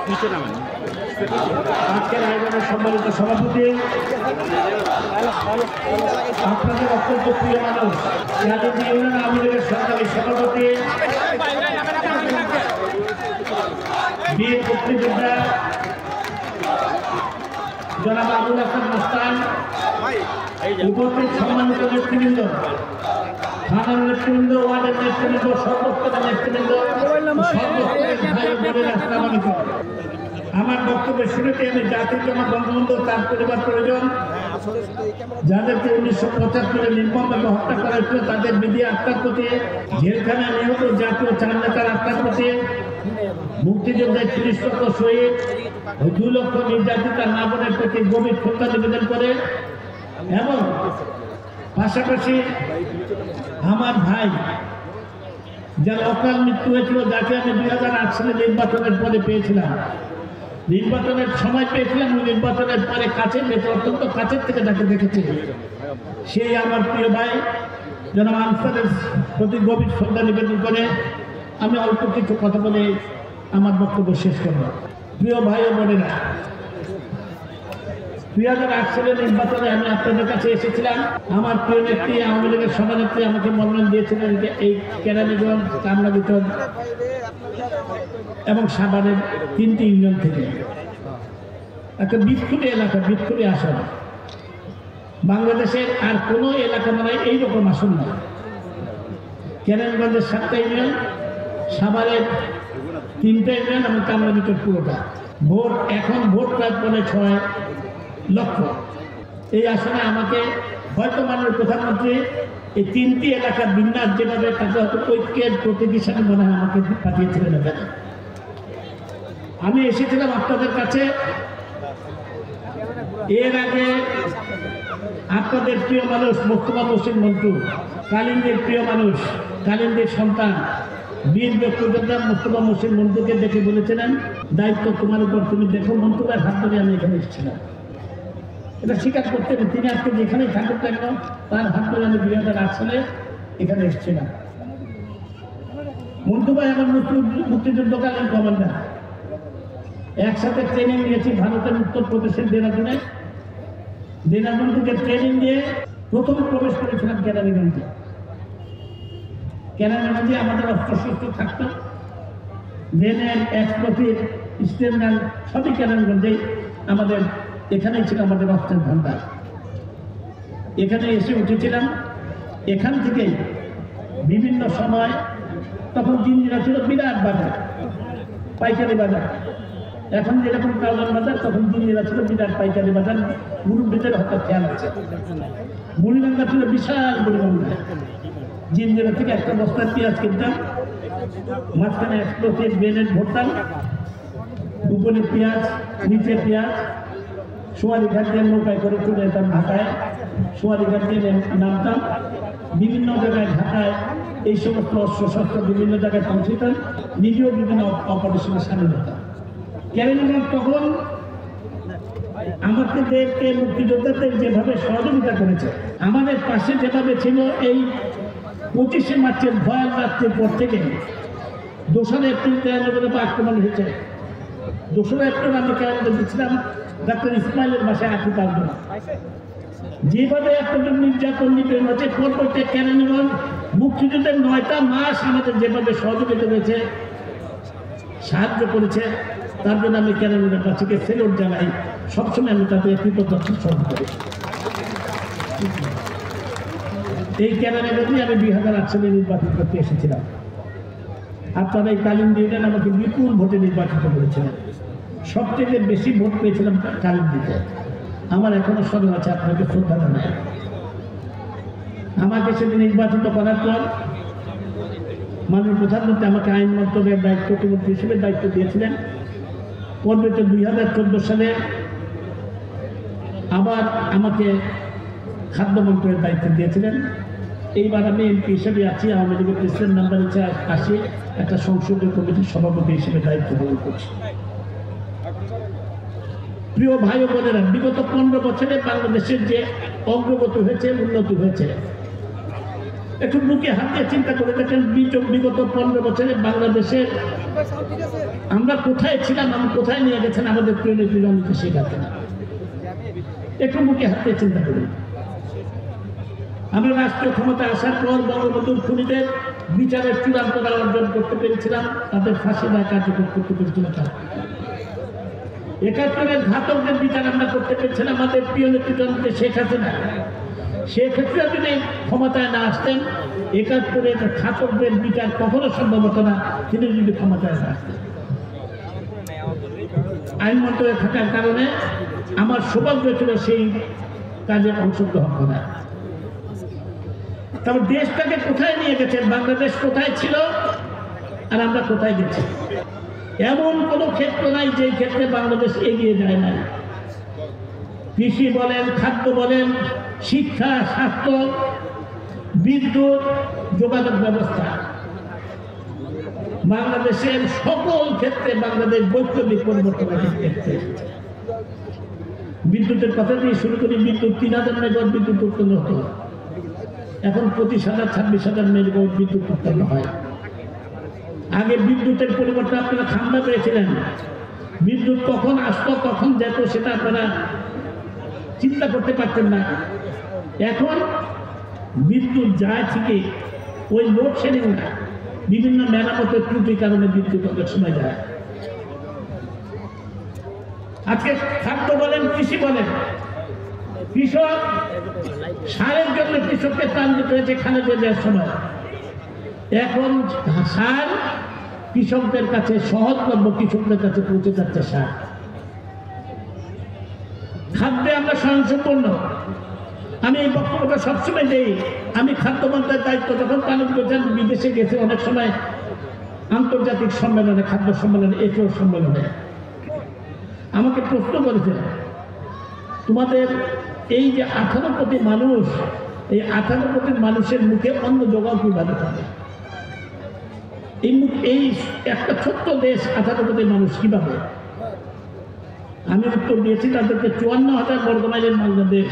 আজকের আয়োজনের সম্মানিত সভাপতি, আপনাদের অত্যন্ত প্রিয় মানুষ রাজনীতি ইউনিয়ন আওয়ামী লীগের সরকারি সভাপতি, বীর মুক্তিযোদ্ধা জনাব আবুল হাসান মাস্তান, উপস্থিত সম্মানিত নেতৃবৃন্দ, থানার নেতৃবৃন্দ, ওয়ার্ডের নেতৃবৃন্দ, সর্বস্তরের নেতৃবৃন্দ, আমার বক্তব্যের শুরুতে আমি জাতির জন্য বঙ্গবন্ধু তার পরিবার প্রয়োজন যাদেরকে 1975 নির্মমভাবে হত্যা করা হয়েছিল তাদের বিধি আত্মার প্রতি, জেলখানায় নিহত জাতীয় চার নেতার আত্মার প্রতি, মুক্তিযোদ্ধার 30 লক্ষ শহীদ, 2 লক্ষ নির্যাতিতা মা বোনের প্রতি গভীর শ্রদ্ধা নিবেদন করে এবং পাশাপাশি আমার ভাই যার অকাল মৃত্যু হয়েছিল, যাকে আমি 2008 সালে নির্বাচনের পরে পেয়েছিলাম, নির্বাচনের সময় পেয়েছিলাম, নির্বাচনের পরে কাছের অত্যন্ত কাছের থেকে যাকে দেখেছি, সেই আমার প্রিয় ভাই জনাব আনসারের প্রতি গভীর শ্রদ্ধা নিবেদন করে আমি অল্প কিছু কথা বলে আমার বক্তব্য শেষ করব। প্রিয় ভাই ও বোনেরা, 2008 সালের নির্বাচনে আমি আপনাদের কাছে এসেছিলাম। আমার প্রিয় নেত্রী আওয়ামী লীগের সভানেত্রী আমাকে মনোনয়ন দিয়েছিলেন যে এই কেরানীগঞ্জ, কামরাবিতন এবং সাভারের 3টি ইউনিয়ন থেকে একটা বিক্ষুরী এলাকা, বিক্ষুরী আসন। বাংলাদেশের আর কোনো এলাকা মানে এইরকম আসন না। কেরানীগঞ্জের 7টা ইউনিয়ন, সাভারের 3টা ইউনিয়ন এবং কামরাবিতন পুরোটা। ভোট এখন ভোট প্রায় 6 লক্ষ। এই আসনে আমাকে হয়তো মাননীয় প্রধানমন্ত্রী এই 3টি এলাকার বিন্যাস যেভাবে তাকে হয়তো ঐক্যের প্রতীক হিসাবে মনে হয় আমাকে পাঠিয়েছিলেন এখানে। আমি এসেছিলাম আপনাদের কাছে এর আগে আপনাদের প্রিয় মানুষ মোস্তফা মহসিন মন্টু, কালিন্দির প্রিয় মানুষ, কালিন্দির সন্তান, বীর ব্যক্তিযোদ্ধা মোস্তফা মহসিন মন্টুকে দেখে বলেছিলেন দায়িত্ব তোমার উপর, তুমি দেখো। মন্টুর হাত ধরে আমি এখানে এসেছিলাম, এটা স্বীকার করতে হবে। তিনি আজকে যেখানেই থাকুক না কেন তার হাত ধরে আমি 2008 সালে এখানে এসেছিলাম। মন্টু ভাই আমার মুক্তিযুদ্ধকালীন কমান্ডার, একসাথে ট্রেনিং নিয়েছি ভারতের উত্তরপ্রদেশের দেরাদুনে। দেরাদুন থেকে ট্রেনিং দিয়ে প্রথম প্রবেশ করেছিলাম কেরানীগঞ্জে। কেরানীগঞ্জে আমাদের অস্ত্রশস্ত্র থাকতো, গ্রেনেড, এক্সপ্লোসিভ, স্টেনগান সবই কেরানীগঞ্জেই আমাদের, এখানেই ছিল আমাদের অস্ত্রের ভান্ডার। এখানে এসে উঠেছিলাম। এখান থেকেই বিভিন্ন সময়, তখন জিঞ্জিরা ছিল বিরাট বাজার, পাইকারি বাজার। এখন যেরকম কাউলান বাজার, তখন জিঞ্জিরা ছিল বিরাট পাইকারি বাজার। মুরব্বীদের হয়তো খেয়াল আছে, বুড়িগঙ্গা ছিল বিশাল বুড়িগঙ্গা। জিঞ্জিরা থেকে একটা বস্তার পেঁয়াজ কিনতাম, মাঝখানে এক্সপ্লোসিভ গ্রেনেড ভরতাম, উপরে পেঁয়াজ, নিচে পেঁয়াজ। সোয়ারিঘাট দিয়ে নৌকায় করে চলে যেতাম ঢাকায়, সোয়ারিঘাট দিয়ে নামতাম, বিভিন্ন জায়গায় ঢাকায় এই সমস্ত অস্ত্রশস্ত্র বিভিন্ন জায়গায় পৌঁছতাম, নিজেও বিভিন্ন অপারেশনে সামিল হতাম। কেরানীগঞ্জ তখন আমাদেরকে মুক্তিযোদ্ধাদের যেভাবে সহযোগিতা করেছে, আমাদের পাশে যেভাবে ছিল, এই 25শে মার্চের ভয়াল রাত্রির পর থেকে 2রা এপ্রিল কেরানীগঞ্জে আক্রমণ হয়েছে। 2রা এপ্রিল আমি কেরানীগঞ্জে ছিলাম, ডাক্তার ইসমাইলের বাসায় আসতে পারবো না। যেভাবে একটা নির্যাতন নিপীড়ন হচ্ছে, পরবর্তী কেরানীগঞ্জ মুক্তিযুদ্ধের 9টা মাস আমাদের যেভাবে সহযোগিতা করেছে, সাহায্য করেছে, তার জন্য আমি কেরানীগঞ্জের কাছে সেলুট জানাই। সবসময় আমি তাদের কৃতজ্ঞতা স্মরণ করি। এই কেরানীগঞ্জে আমি 2008 সালে নির্বাচন করতে এসেছিলাম। আপনারা এই কালিন্দী ইউনিয়ন আমাকে বিপুল ভোটে নির্বাচিত করেছিলেন। সবথেকে বেশি ভোট পেয়েছিলাম কালিন্দীতে। আমার এখনো স্মরণ আছে, আপনাকে শ্রদ্ধা জানাই। আমাকে সেদিন নির্বাচিত করার পর মাননীয় প্রধানমন্ত্রী আমাকে আইন মন্ত্রণালয়ের দায়িত্ব, প্রতিমন্ত্রী হিসেবে দায়িত্ব দিয়েছিলেন। পরবর্তী 2014 সালে আবার আমাকে খাদ্য মন্ত্রণালয়ের দায়িত্ব দিয়েছিলেন। এইবার আমি এমপি হিসেবে আছি, আওয়ামী লীগের প্রেসিডেন্ট নাম্বার হচ্ছে 80, একটা সংসদীয় কমিটির সভাপতি হিসেবে দায়িত্ব পালন করছি। প্রিয় ভাই ও বোনেরা, বিগত 15 বছরে বাংলাদেশের যে অগ্রগতি হয়েছে, উন্নতি হয়েছে, একটু বুকে হাত দিয়ে চিন্তা করে দেখেন। বিগত 15 বছরে বাংলাদেশের আমরা কোথায় ছিলাম, আমি কোথায় নিয়ে গেছেন আমাদের প্রিয় নেত্রী জননেত্রী শেখ হাসিনা, একটু মুখে হাতে চিন্তা করি। আমরা রাষ্ট্রীয় ক্ষমতায় আসার পর বঙ্গবন্ধুর খুনিদের বিচারের চূড়ান্ত রায় অর্জন করতে পেরেছিলাম, তাদের ফাঁসি রায় কার্যকর করতে পেরেছিলাম। ৭১-এর ঘাতকদের বিচার আমরা করতে পেরেছিলাম আমাদের প্রিয় নেত্রী জননেত্রী শেখ হাসিনা। সেক্ষেত্রে যদি ক্ষমতায় না আসতেন, ৭১-এর ঘাতকদের বিচার কখনো সম্ভব হতো না, তিনি যদি ক্ষমতায় না আসতেন। আইন মন্ত্রণালয়ে থাকার কারণে আমার সৌভাগ্য ছিল সেই কাজে অংশগ্রহণ করা। তবে দেশটাকে কোথায় নিয়ে গেছেন, বাংলাদেশ কোথায় ছিল আর আমরা কোথায় গেছি? এমন কোনো ক্ষেত্র নাই যে ক্ষেত্রে বাংলাদেশ এগিয়ে যায় না। কৃষি বলেন, খাদ্য বলেন, শিক্ষা, স্বাস্থ্য, বিদ্যুৎ, যোগাযোগ ব্যবস্থা, বাংলাদেশের সকল ক্ষেত্রে বাংলাদেশ বৈপ্লবিক পরিবর্তন ক্ষেত্রে। বিদ্যুতের কথা দিয়ে শুরু করি, বিদ্যুৎ ৩,০০০ মেগাওয়াট বিদ্যুৎ উৎপন্ন হতো, এখন ২৫,০০০, ২৬,০০০ মেগাওয়াট বিদ্যুৎ উৎপন্ন হয়। আগে বিদ্যুতের পরিবর্তে আপনারা ঠান্ডা পেয়েছিলেন, বিদ্যুৎ কখন আসতো কখন যেত সেটা আপনারা চিন্তা করতে পারতেন না। এখন বিদ্যুৎ যায় ঠিকই, ওই লোডশেডিং না, বিভিন্ন মেরামতের ত্রুটির কারণে বিদ্যুৎ অনেক সময় যায়। আজকে খাদ্য বলেন, কৃষি বলেন, কৃষক সারের জন্য কৃষককে ত্রাণ দিতে হয়েছে খালেদা জিয়ার সময়। এখন সার কৃষকদের কাছে সহজলভ্য, কৃষকদের কাছে পৌঁছে যাচ্ছে সার। খাদ্যে আমরা স্বয়ংসম্পূর্ণ। আমি এই বক্তব্যটা সবসময় দেই। আমি খাদ্য মন্ত্রণালয়ের দায়িত্ব যখন পালন করছেন, বিদেশে গেছে অনেক সময় আন্তর্জাতিক সম্মেলনে, খাদ্য সম্মেলনে, এফএও সম্মেলনে আমাকে প্রশ্ন করেছে, তোমাদের এই যে 18 কোটি মানুষ, এই 18 কোটি মানুষের মুখে অন্ন জোগাও কিভাবে পাবে? এই একটা ছোট্ট দেশ 18 কোটি মানুষ কিভাবে? আমি উত্তর দিয়েছি, তাদেরকে 54,000 বর্গমাইলের বাংলাদেশ।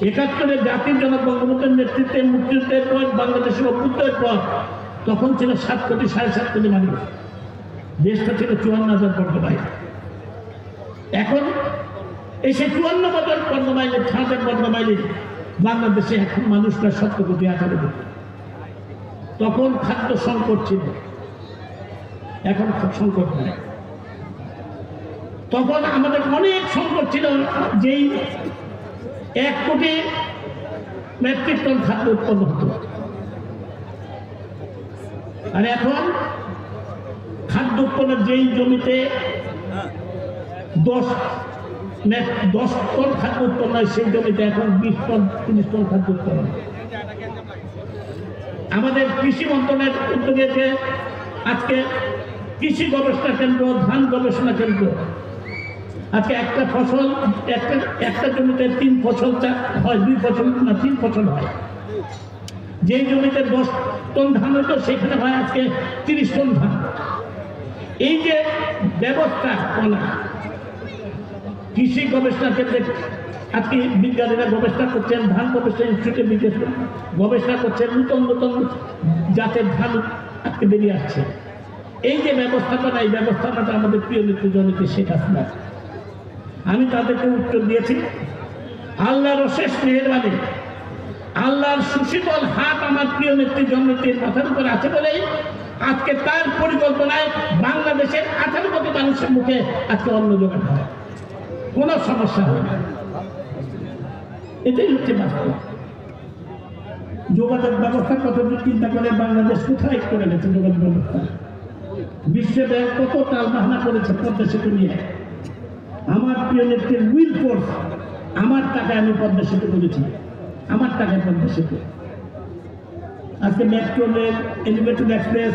৭১-এ জাতির জনক বঙ্গবন্ধুর নেতৃত্বে মুক্তিযুদ্ধের পর, বাংলাদেশের অভ্যুদয়ের পর তখন ছিল 7 কোটি, 7.5 কোটি মানুষ। দেশটা ছিল 54,000 বর্গমাইল। এখন এসে 54 বর্গমাইলের, 6,000 বর্গমাইলে বাংলাদেশে এখন মানুষ প্রায় 17 কোটি, 18 কোটি। তখন খাদ্য সংকট ছিল, এখন সংকট নেই। তখন আমাদের অনেক সংকট ছিল, যেই 1 কোটি মেট্রিক টন খাদ্য উৎপন্ন হতো। আর এখন খাদ্য উৎপন্নের যেই জমিতে 10 টন খাদ্য উৎপন্ন হয়, সেই জমিতে এখন 20 টন 30 টন খাদ্য উৎপন্ন হয়। আমাদের কৃষি মন্ত্রণালয়ের উদ্যোগে আজকে কৃষি গবেষণা কেন্দ্র, ধান গবেষণা কেন্দ্র, আজকে একটা ফসল, একটা জমিতে 3 ফসল হয়, 2 ফসল না 3 ফসল হয়। যেই জমিতে 10 টন ধান হতো, সেখানে হয় আজকে 30 টন ধান। এই যে ব্যবস্থা বলা, কৃষি গবেষণা কেন্দ্রে আজকে বিজ্ঞানীরা গবেষণা করছেন, ধান গবেষণা ইনস্টিটিউটে বিশেষ গবেষণা করছেন, নতুন নতুন জাতের ধান আজকে বেরিয়ে আসছে। এই যে ব্যবস্থাপনা, এই ব্যবস্থাপনাটা আমাদের প্রিয় নেত্রী জননেত্রী শেখ হাসিনা। আমি তাদেরকে উত্তর দিয়েছি, আল্লাহর অশেষ মেহেরবানি, আল্লাহর সুশীতল হাত আমার প্রিয় নেত্রী জননেত্রীর মাথার উপর আছে বলেই আজকে তার পরিকল্পনায় বাংলাদেশের 18 কোটি মানুষের মুখে আজকে অন্ন জোগান হয়, কোনো সমস্যা হয় না। এটাই হচ্ছে বাস্তব। যোগাযোগ ব্যবস্থার কথা চিন্তা করে বাংলাদেশ কোথায় করে গেছে যোগাযোগ ব্যবস্থা। বিশ্ব ব্যাংক কত টালবাহানা করেছে পদ্মা সেতু নিয়ে। আমার প্রিয় নেত্রীর উইল ফোর্স, আমার টাকায় আমি পদ্মা সেতু করেছি, আমার টাকায় পদ্মা সেতু। আজকে মেট্রো রেল, এলিভেটেড এক্সপ্রেস,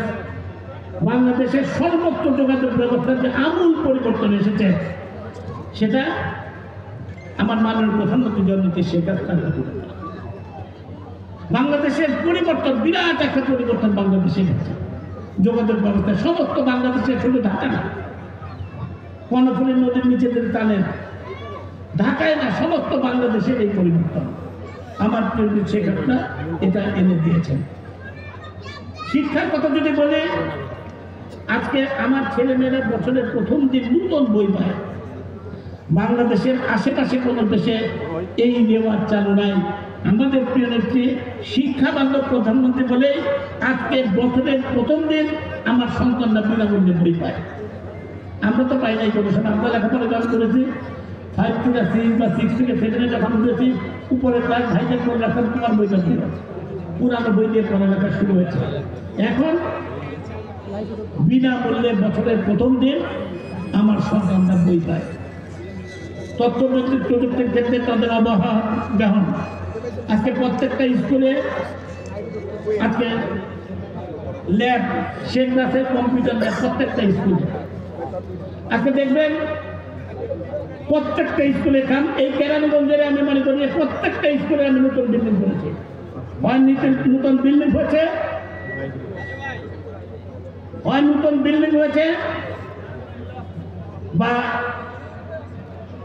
বাংলাদেশের সর্বত্র যোগাযোগ ব্যবস্থার যে আমূল পরিবর্তন এসেছে, সেটা আমার মাননীয় প্রধানমন্ত্রী জননেত্রী শেখ হাসিনা। বাংলাদেশের পরিবর্তন, বিরাট একটা পরিবর্তন বাংলাদেশে গেছে যোগাযোগ ব্যবস্থায়। সমস্ত বাংলাদেশের, শুধু ঢাকা না, কর্ণফুলী নদীর নিচে যদি টানেন, ঢাকায় না, সমস্ত বাংলাদেশের এই পরিবর্তন আমার প্রিয় শেখ হাসিনা এটা এনে দিয়েছেন। শিক্ষার কথা যদি বলে, আজকে আমার ছেলে মেয়েরা বছরের প্রথম দিন নতুন বই পায়। বাংলাদেশের আশেপাশে কোনো দেশে এই রেওয়াজ চালু নাই। আমাদের প্রিয় নেত্রী শিক্ষা বান্ধব প্রধানমন্ত্রী বলে আজকে বছরের প্রথম দিন আমার সন্তানরা বিনামূল্যে বই পায়। আমরা তো পাই নাই কোনো সময়। আমরা লেখাপড়া যখন করেছি 5 থেকে 6 বা 6 থেকে 7 যখন উঠেছি, উপরে ক্লাস ভাইদের করে রাখার তোমার বইটা ছিল, পুরানো বই দিয়ে পড়ালেখা শুরু হয়েছে। এখন বিনামূল্যে বছরের প্রথম দিন আমার সন্তানরা বই পায়। তথ্যপ্রযুক্তি প্রযুক্তির ক্ষেত্রে তাদের আবহাওয়া গ্রহণ। আজকে প্রত্যেকটা স্কুলে আজকে ল্যাব, সে ক্লাসে কম্পিউটার ল্যাব প্রত্যেকটা স্কুলে। আজকে দেখবেন প্রত্যেকটা স্কুলে খান এই কেরানীগঞ্জের আমি মনে করি প্রত্যেকটা স্কুলে আমি নতুন বিল্ডিং করেছি। হয় নতুন বিল্ডিং হয়েছে, হয় নতুন বিল্ডিং হয়েছে, বা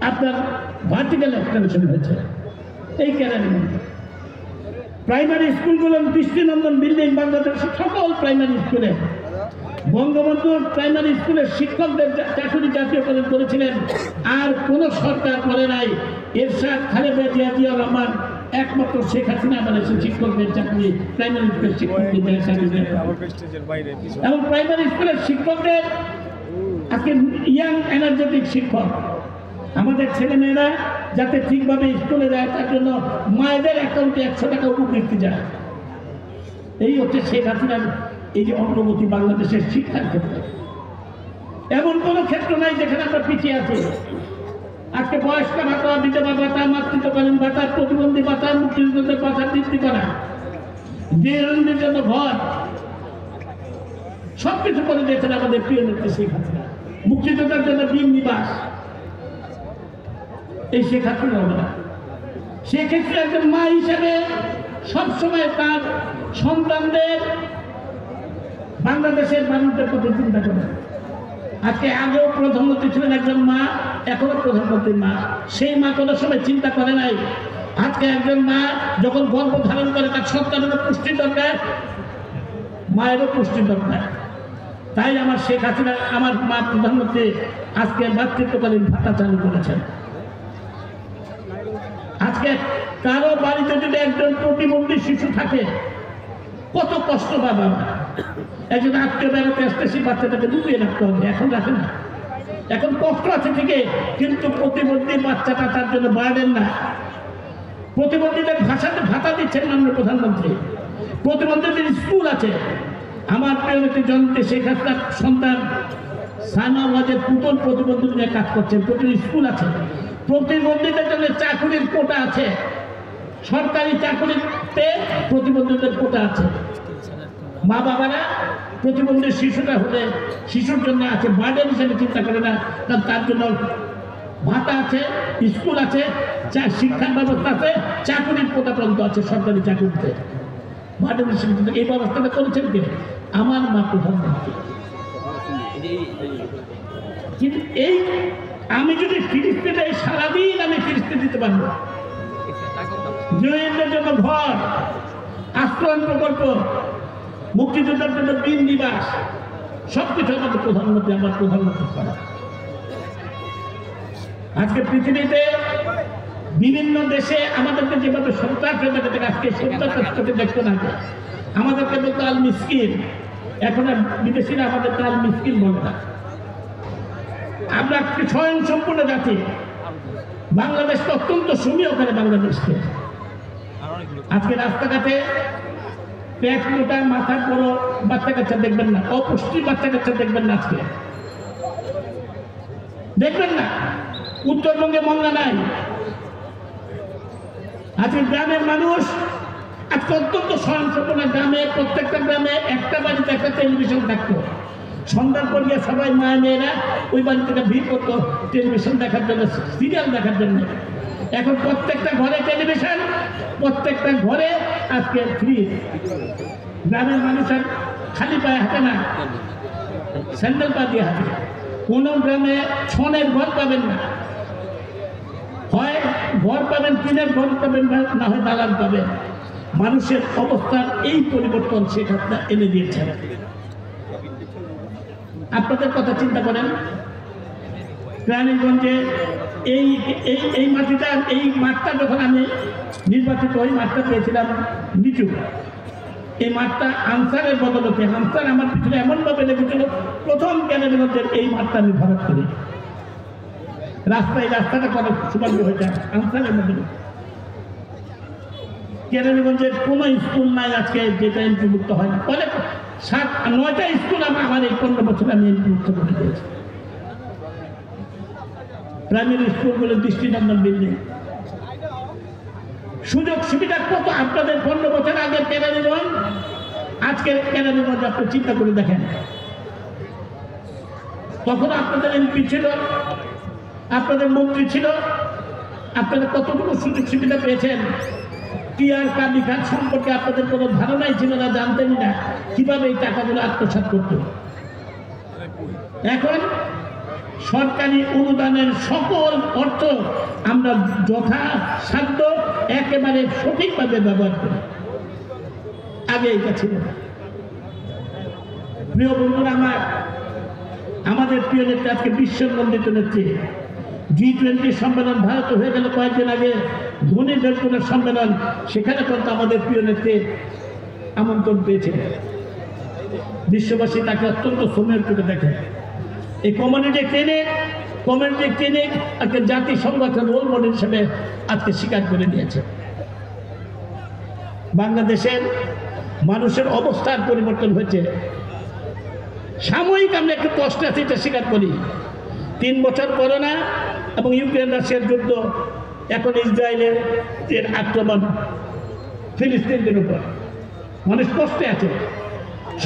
আপনার ভার্টিক্যাল এক্সটেনশন হয়েছে। এই কেরানীগঞ্জ প্রাইমারি স্কুলগুলো দৃষ্টিনন্দন বিল্ডিং বাংলাদেশের সকল প্রাইমারি স্কুলে। বঙ্গবন্ধু প্রাইমারি স্কুলের শিক্ষকদের চাকরি জাতীয়করণ করেছিলেন, আর কোন সরকার করে নাই। এরশাদ, খালেদা জিয়া, জিয়াউর রহমান, একমাত্র শেখ হাসিনা বলেছে শিক্ষকদের চাকরি প্রাইমারি স্কুলের শিক্ষকদের এবং প্রাইমারি স্কুলের শিক্ষকদের আজকে ইয়াং এনার্জেটিক শিক্ষক। আমাদের ছেলেমেয়েরা যাতে ঠিকভাবে স্কুলে যায় তার জন্য মায়েদের অ্যাকাউন্টে 100 টাকা উপবৃত্তি যায়। এই হচ্ছে শেখ হাসিনার এই যে অগ্রগতি বাংলাদেশের শিক্ষার ক্ষেত্রে। এমন কোনো ক্ষেত্র নাই যেখানে আমরা পিছিয়ে আছি। আজকে বয়স্ক ভাতা, বিধবা ভাতা, মাতৃত্বকালীন ভাতা, প্রতিবন্ধী ভাতা, মুক্তিযোদ্ধাদের ভাতা বৃদ্ধি করা, গৃহিণীদের জন্য ঘর, সবকিছু করে দিয়েছেন আমাদের প্রিয় নেত্রী শেখ হাসিনা। মুক্তিযোদ্ধার জন্য দিন নিবাস এই শেখ হাসিনা হবে। সেক্ষেত্রে একজন মা হিসেবে সবসময় তার সন্তানদের বাংলাদেশের মানুষদের কথা চিন্তা করে। আজকে আগেও প্রধানমন্ত্রী ছিলেন একজন মা, এখনো প্রধানমন্ত্রী মা। সেই মা কোনো সময় চিন্তা করে নাই আজকে একজন মা যখন গর্ভ ধারণ করে তার সন্তানেরও পুষ্টি দরকার, মায়েরও পুষ্টি দরকার। তাই আমার শেখ হাসিনা, আমার মা প্রধানমন্ত্রী আজকে মাতৃত্বকালীন ভাতা চালু করেছেন। আজকে কারো বাড়িতে যদি একজন প্রতিবন্ধী শিশু থাকে কত কষ্ট পাবে। একজন আত্মীয় বেড়াতে আসতে সেই বাচ্চাটাকে লুকিয়ে রাখতে হবে, এখন রাখে না। এখন কষ্ট আছে ঠিকই, কিন্তু প্রতিবন্ধী বাচ্চাটা তার জন্য বাড়েন না। প্রতিবন্ধীদের ভাতা দিচ্ছেন মাননীয় প্রধানমন্ত্রী। প্রতিবন্ধীদের স্কুল আছে। আমার প্রিয় নেত্রী জননেত্রী শেখ হাসিনার সন্তান সানাওয়াজের পুতুল প্রতিবন্ধী নিয়ে কাজ করছেন। প্রতিটি স্কুল আছে। প্রতিবন্ধীদের জন্য চাকরির কোটা আছে, সরকারি চাকরিতে প্রতিবন্ধীদের কোটা আছে। মা বাবারা প্রতিবন্ধী শিশুটা হলে শিশুর জন্য আছে, বার্ডেন হিসেবে চিন্তা করে না, কারণ তার জন্য ভাতা আছে, স্কুল আছে, শিক্ষার ব্যবস্থা আছে, চাকরির কোটা পর্যন্ত আছে সরকারি চাকরিতে। বার্ডেন হিসেবে এই ব্যবস্থাটা করেছেন কে? আমার মা প্রধানমন্ত্রী। কিন্তু এই আমি যদি ফিরিস্তি দেয় সারাদিন আমি ফিরিস্তি দিতে পারবো। জয়েন্টের জন্য ঘর, আশ্রয় প্রকল্প, মুক্তিযোদ্ধার জন্য দিন নিবাস, সবকিছু আমাদের প্রধানমন্ত্রী, আমার প্রধানমন্ত্রী করা। আজকে পৃথিবীতে বিভিন্ন দেশে আমাদেরকে যেভাবে সন্ত্রাস থেকে আজকে সন্ত্রাসকে দেখতে না, আমাদেরকে বলতো আল মিসকিন, এখন আর বিদেশিরা আমাদেরকে আল মিসকিন বলে না। আমরা স্বয়ং সম্পূর্ণ জাতি। বাংলাদেশকে অত্যন্ত সুমীয় করে বাংলাদেশকে। আজকে রাস্তাঘাটে পেট মোটা মাথা বড় বাচ্চা কাচ্চা দেখবেন না, অপুষ্টি বাচ্চা কাচ্চা দেখবেন না, আজকে দেখবেন না। উত্তরবঙ্গে মঙ্গা নাই। আজকে গ্রামের মানুষ আজকে অত্যন্ত স্বয়ংসম্পূর্ণ। গ্রামে প্রত্যেকটা গ্রামে একটা বাড়িতে একটা টেলিভিশন থাকতো। সন্ধ্যার পর গিয়ে সবাই মা মেয়েরা ওই বাড়ি থেকে ভিড় করতো টেলিভিশন দেখার জন্য, সিরিয়াল দেখার জন্য। এখন প্রত্যেকটা ঘরে টেলিভিশন, প্রত্যেকটা ঘরে আজকে ফ্রিজ। গ্রামের মানুষ আর খালি পায়ে হাঁটে না, স্যান্ডেল পা দিয়ে হাঁটে। কোনো গ্রামে ছনের ঘর পাবেন না, হয় ঘর পাবেন টিনের ঘর পাবেন, না হয় দালান পাবেন। মানুষের অবস্থার এই পরিবর্তন শেখ হাসিনা এনে দিয়েছেন। আপনাদের কথা চিন্তা করেন, কেরানীগঞ্জে এই এই এই মাটিটা, এই মাঠটা যখন আমি নির্বাচিত হই, মাঠটা পেয়েছিলাম নিচু। এই মাঠটা আনসারের বদলতে, আনসার আমার পিছনে এমনভাবে লেগেছিল, প্রথম কেরানীগঞ্জের এই মাঠটা আমি ভরাট করি। রাস্তাটা কত সুভাগ্য হয়ে যায় আনসারের বদলে। কেরানীগঞ্জের কোনো স্কুল নাই আজকে যেটা এন্ট্রিভুক্ত হয় না। অনেক 7-9টা স্কুল আমার এই 15 বছরে আমি এন্ট্রিভুক্ত করে দিয়েছি। প্রাইমারি স্কুলগুলো দৃষ্টিনন্দন বিল্ডিং, সুযোগ সুবিধা কত আপনাদের 15 বছর আগে কেরানীগঞ্জ, আজকে কেরানীগঞ্জ আপনি চিন্তা করে দেখেন। তখন আপনাদের এমপি ছিল, আপনাদের মন্ত্রী ছিল, আপনারা কতটুকু সুযোগ সুবিধা পেয়েছেন। টিআর কাবি খান সম্পর্কে আপনাদের কোনো ধারণাই ছিল না, জানতেনই না কিভাবে এই টাকাগুলো আত্মসাৎ করত। এখন সরকারি অনুদানের সকল অর্থ আমরা যথাসাধ্য একেবারে সঠিকভাবে ব্যবহার করি। আগে এটা ছিল না। প্রিয় বন্ধুরা, আমাদের প্রিয় নেত্রী আজকে বিশ্বনন্দিত নেত্রী। G20 সম্মেলন ভারতে হয়ে গেল কয়েকদিন আগে, ধনী দেশগুলোর সম্মেলন, সেখানে কিন্তু আমাদের প্রিয় নেত্রী আমন্ত্রণ পেয়েছে। বিশ্ববাসী তাকে অত্যন্ত সময়ের করে দেখে। এই কমিউনিটি ক্লিনিক আজকে জাতিসংঘ রোল মডেল হিসেবে আজকে স্বীকার করে নিয়েছে। বাংলাদেশের মানুষের অবস্থার পরিবর্তন হয়েছে। সাময়িক আমরা একটু কষ্ট আছে, এটা স্বীকার করি। 3 বছর করোনা এবং ইউক্রেন রাশিয়ার যুদ্ধ, এখন ইসরায়েলের আক্রমণ ফিলিস্তিনদের উপর, মানুষ কষ্টে আছে।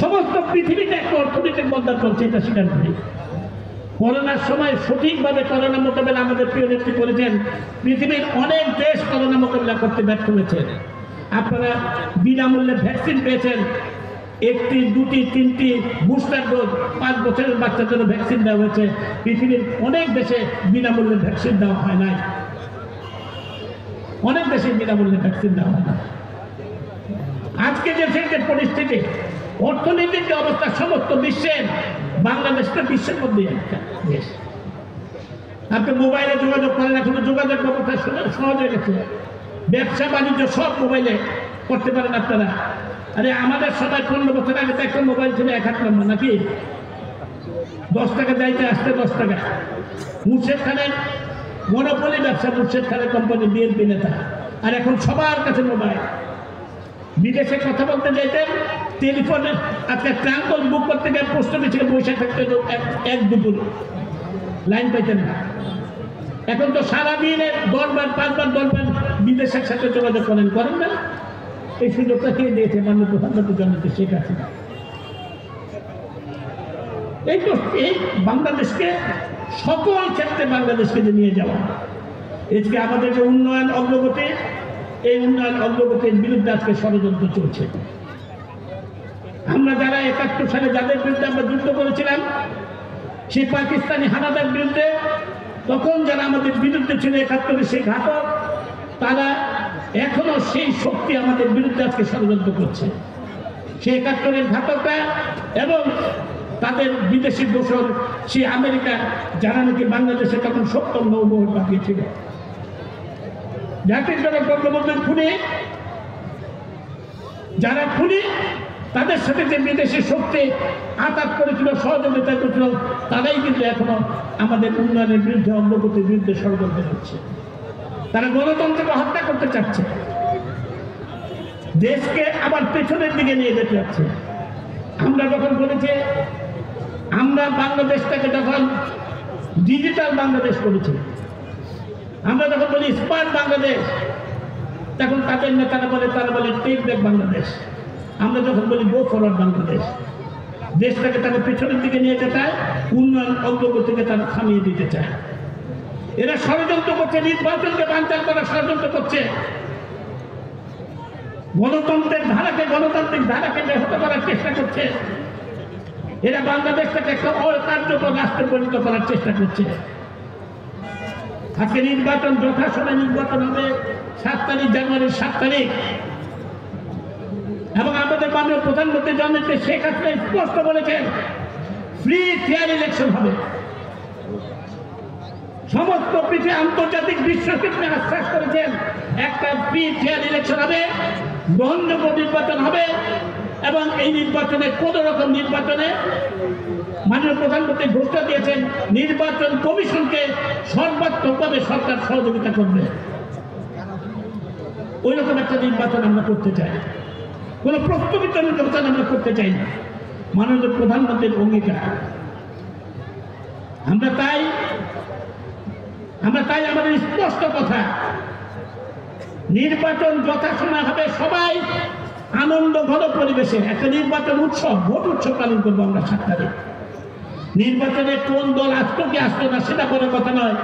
সমস্ত পৃথিবীতে একটা অর্থনৈতিক মন্দা চলছে, এটা স্বীকার করি। করোনার সময় সঠিকভাবে করোনা মোকাবেলা আমাদের প্রিয় নেত্রী করেছেন। পৃথিবীর অনেক দেশ করোনা মোকাবেলা করতে ব্যর্থ হয়েছে। আপনারা বিনামূল্যে ভ্যাকসিন পেয়েছেন, 1টি 2টি 3টি বুস্টার ডোজ 5 বছরের বাচ্চাদের ভ্যাকসিন দেওয়া হয়েছে। পৃথিবীর অনেক দেশে বিনামূল্যে ভ্যাকসিন দেওয়া হয় নাই, অনেক দেশে বিনামূল্যে ভ্যাকসিন দেওয়া হয় না। আজকে যে পরিস্থিতি, অর্থনৈতিক যে অবস্থা, সমস্ত বিশ্বের, বাংলাদেশটা বিশ্বের মধ্যে একটা দেশ। আপনি মোবাইলে যোগাযোগ করেন, এখন যোগাযোগ ব্যবস্থা সহজ হয়ে গেছে, ব্যবসা বাণিজ্য সব মোবাইলে করতে পারেন আপনারা। আরে আমাদের সময় 15 বছর আগে তো একটা মোবাইল ছিল 1 হাত লম্বা, নাকি 10 টাকা যাইতে আসতে 10 টাকা। মুর্শেদ খানের মনোপলি ব্যবসা, মুর্শেদ খানের কোম্পানি, বিএনপি নেতা। আর এখন সবার কাছে মোবাইল। বিদেশে কথা বলতে যাইতেন টেলিফোনে, আজকে ট্রাঙ্কল বুক করতে গিয়ে পোস্ট অফিসে পয়সা থাকতে 1-2 লাইন পাইতেন না। এখন তো সারাদিনে 10 বার 5 বার 10 বার বিদেশের সাথে যোগাযোগ করেন না। এই সুযোগটা কে দিয়েছে? মাননীয় প্রধানমন্ত্রী জননেত্রী শেখ হাসিনা। এই বাংলাদেশকে সকল ক্ষেত্রে বাংলাদেশকে নিয়ে যাওয়া, আজকে আমাদের যে উন্নয়ন অগ্রগতি, এই উন্নয়ন অগ্রগতির বিরুদ্ধে আজকে ষড়যন্ত্র চলছে। আমরা যারা 71 সালে যাদের বিরুদ্ধে আমরা যুদ্ধ করেছিলাম, সেই পাকিস্তানি হানাদার বিরুদ্ধে, তখন যারা আমাদের বিরুদ্ধে ছিল 71-এর সেই ঘাতক, তারা এখনো সেই শক্তি আমাদের বিরুদ্ধে আজকে ষড়যন্ত্র করছে। সেই 71-এর ঘাতকরা এবং তাদের বিদেশি দোসর সেই আমেরিকা, যারা নাকি বাংলাদেশে তখন 70 নৌবহর পাঠিয়েছিল, জাতির জনক বঙ্গবন্ধুর খুনি, যারা খুনি, তাদের সাথে যে বিদেশি শক্তি আঘাত করেছিল, সহযোগিতা করেছিল, তারাই কিন্তু এখনো আমাদের উন্নয়নের বিরুদ্ধে, অগ্রগতির বিরুদ্ধে ষড়যন্ত্র করছে। তারা গণতন্ত্রকে হত্যা করতে চাচ্ছে, দেশকে আবার পেছনের দিকে নিয়ে যেতে চাচ্ছে। আমরা যখন বলেছি, আমরা বাংলাদেশটাকে যখন ডিজিটাল বাংলাদেশ করেছি, আমরা যখন বলি স্মার্ট বাংলাদেশ, তখন তাদের নেতারা বলে টেক ব্যাক বাংলাদেশ। আমরা যখন বলি গো ফরওয়ার্ড বাংলাদেশ, দেশটাকে তারা পেছনের দিকে নিয়ে যেতে চায়, উন্নয়ন অগ্রগতিকে তারা থামিয়ে দিতে চায়। এরা ষড়যন্ত্র করছে, নির্বাচনকে বানচাল করার ষড়যন্ত্র করছে, গণতন্ত্রের ধারাকে, গণতান্ত্রিক ধারাকে ব্যাহত করার চেষ্টা করছে। এরা বাংলাদেশটাকে একটা অকার্যকর রাষ্ট্রে পরিণত করার চেষ্টা করছে। আজকে নির্বাচন, যথাসময়ে নির্বাচন হবে 7 তারিখ, জানুয়ারির 7 তারিখ, এবং আমাদের মাননীয় প্রধানমন্ত্রী জননেত্রী শেখ হাসিনা স্পষ্ট বলেছেন, ফ্রি ফেয়ার ইলেকশন হবে। সমস্ত পৃথিবী আন্তর্জাতিক বিশ্বকে আশ্বাস করেছেন একটা ফ্রি ফেয়ার ইলেকশন হবে, গ্রহণযোগ্য নির্বাচন হবে, এবং এই নির্বাচনে কোন রকম নির্বাচনে মাননীয় প্রধানমন্ত্রী ঘোষণা দিয়েছেন নির্বাচন কমিশনকে সর্বাত্মকভাবে সরকার সহযোগিতা করবে। ওই রকম একটা নির্বাচন আমরা করতে চাই, কোন প্রস্তাবিত নির্বাচন আমরা করতে চাই না। মাননীয় প্রধানমন্ত্রীর অঙ্গীকার। আমরা তাই আমাদের স্পষ্ট কথা, নির্বাচন যথাসময় হবে, সবাই আনন্দ ঘন পরিবেশে একটা নির্বাচন উৎসব, ভোট উৎসব পালন করবো আমরা 7 তারিখ। নির্বাচনে কোন দল আসতো কি আসতো না সেটা বড় কথা নয়,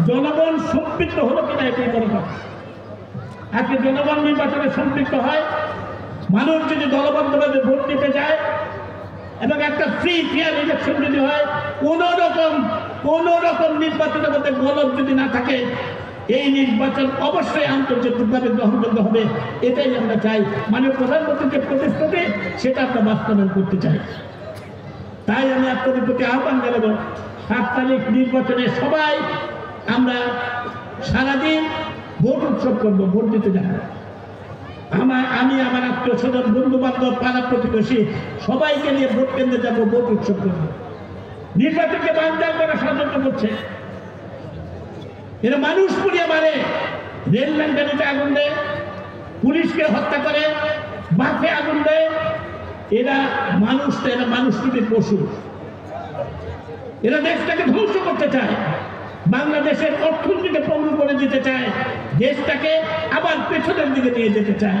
জনগণ সম্পৃক্ত হলো কিনা এটাই বড় কথা। আজকে জনগণ নির্বাচনে সম্পৃক্ত হয়, মানুষ যদি দলবদ্ধভাবে ভোট দিতে যায় এবং একটা ফ্রি ফেয়ার ইলেকশন যদি হয়, কোন রকম নির্বাচনের মধ্যে গলদ যদি না থাকে, এই নির্বাচন অবশ্যই আন্তর্জাতিকভাবে গ্রহণযোগ্য হবে। এটাই আমরা চাই। মাননীয় প্রধানমন্ত্রীকে প্রতিশ্রুতি সেটা আমরা বাস্তবায়ন করতে চাই। তাই আমি আপনাদের প্রতি আহ্বান জানাবো, 7 তারিখ নির্বাচনে সবাই আমরা সারাদিন ভোট উৎসব করবো, ভোট দিতে যাবো। আমি আমার আত্মীয় স্বজন, বন্ধু বান্ধব, পাড়া প্রতিবেশী সবাইকে নিয়ে ভোট কেন্দ্রে যাবো, ভোট উৎসব করবো। নির্বাচনকে বানচাল করা ষড়যন্ত্র করছে, এরা মানুষ পুড়িয়ে মারে, রেল লাইনে আগুন দেয়, পুলিশকে হত্যা করে, বাসে আগুন দেয়। এরা মানুষটির পশু। এরা দেশটাকে ধ্বংস করতে চায়, বাংলাদেশের অর্থনীতিকে পঙ্গু করে দিতে চায়, দেশটাকে আবার পেছনের দিকে নিয়ে যেতে চায়।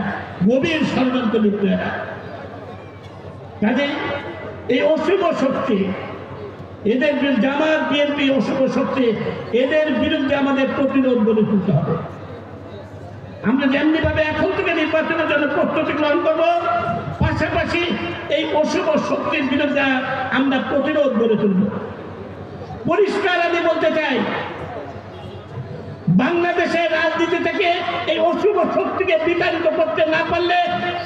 গভীর ষড়যন্ত্র লিপ্ত এরা। কাজেই এই অশুভ শক্তি, এদের জামাত বিএনপি অশুভ শক্তি, এদের বিরুদ্ধে আমাদের প্রতিরোধ গড়ে তুলতে হবে। আমরা যেমনি ভাবে এখন থেকে নির্বাচনের জন্য প্রস্তুতি গ্রহণ করবো, পাশাপাশি এই অশুভ শক্তির বিরুদ্ধে আমরা প্রতিরোধ গড়ে তুলব। পরিষ্কার আমি বলতে চাই, বাংলাদেশের রাজনীতি থেকে এই অশুভ শক্তিকে বিতাড়িত করতে না পারলে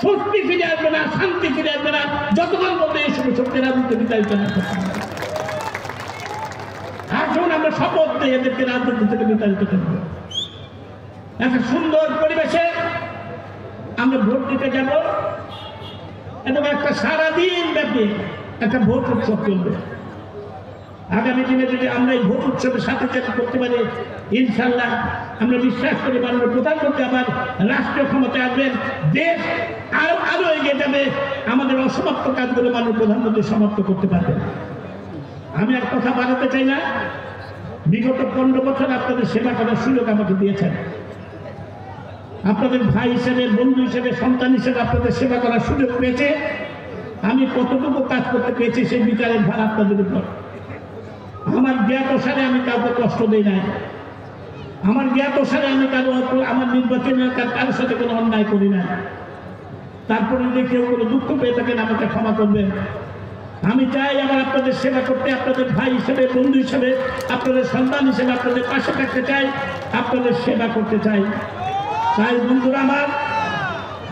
স্বস্তি ফিরে আসবে না, শান্তি ফিরে আসবে না, যতক্ষণ বলতে এই অশুভ শক্তি রাজনীতি বিতাড়িত না করতে। আসুন আমরা শপথ নিই এদেরকে রাজনীতি থেকে বিতাড়িত করব। একটা সুন্দর পরিবেশে আমরা ভোট দিতে যাব এবং একটা সারাদিন ব্যাপী একটা ভোট উৎসব চলবে। আগামী দিনে যদি আমরা এই ভোট উৎসবের সাথে করতে পারি, ইনশাল্লাহ আমরা বিশ্বাস করি মাননীয় প্রধানমন্ত্রী আবার রাষ্ট্রীয় ক্ষমতায় আসবেন, দেশ আরো এগিয়ে যাবে, আমাদের অসমাপ্ত কাজগুলো মাননীয় প্রধানমন্ত্রী সমাপ্ত করতে পারবেন। আমি আর কথা বাড়াতে চাই না। বিগত 15 বছর আপনাদের সেবা করার সুযোগ আমাকে দিয়েছেন। আপনাদের ভাই হিসেবে, বন্ধু হিসেবে, সন্তান হিসেবে আপনাদের সেবা করার সুযোগ পেয়েছে। আমি কতটুকু কাজ করতে পেরেছি সেই বিচারের ভার আপনাদের উপর। আমার জ্ঞাত সারে আমি কাউকে কষ্ট দিই নাই, আমার জ্ঞাত সারে আমি আমার নির্বাচনের কারোর সাথে কোনো অন্যায় করি না। তারপরে যদি কেউ কোনো দুঃখ পেয়ে থাকেন আমাকে ক্ষমা করবেন। আমি চাই আমার আপনাদের সেবা করতে, আপনাদের ভাই হিসেবে, বন্ধু হিসেবে, আপনাদের সন্তান হিসেবে আপনাদের পাশে থাকতে চাই, আপনাদের সেবা করতে চাই। তাই বন্ধুরা আমার,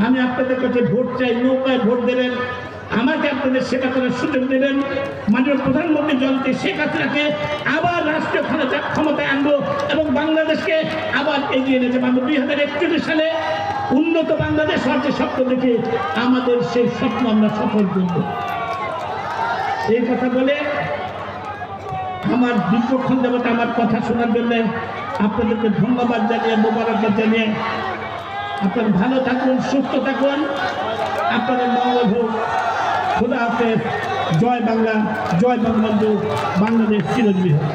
আমি আপনাদের কাছে ভোট চাই, নৌকায় ভোট দেবেন, আমাকে আপনাদের সেবা করার সুযোগ দেবেন। মাননীয় প্রধানমন্ত্রী জনতা শেখ হাসিনাকে আবার রাষ্ট্রীয় ক্ষমতায় আনবো এবং বাংলাদেশকে আবার এগিয়ে নিয়ে যাবো। 2041 সালে উন্নত বাংলাদেশ হওয়ার যে স্বপ্ন দেখে আমাদের সেই স্বপ্ন আমরা সফল করব। এই কথা বলে আমার দীর্ঘক্ষণ যাবত আমার কথা শোনার জন্য আপনাদেরকে ধন্যবাদ জানিয়ে, মোবারকবাদ জানিয়ে, আপনারা ভালো থাকুন, সুস্থ থাকুন, আপনাদের মঙ্গল হোক। খোদা হাফেজ। জয় বাংলা, জয় বঙ্গবন্ধু, বাংলাদেশ চিরজীবী হোক।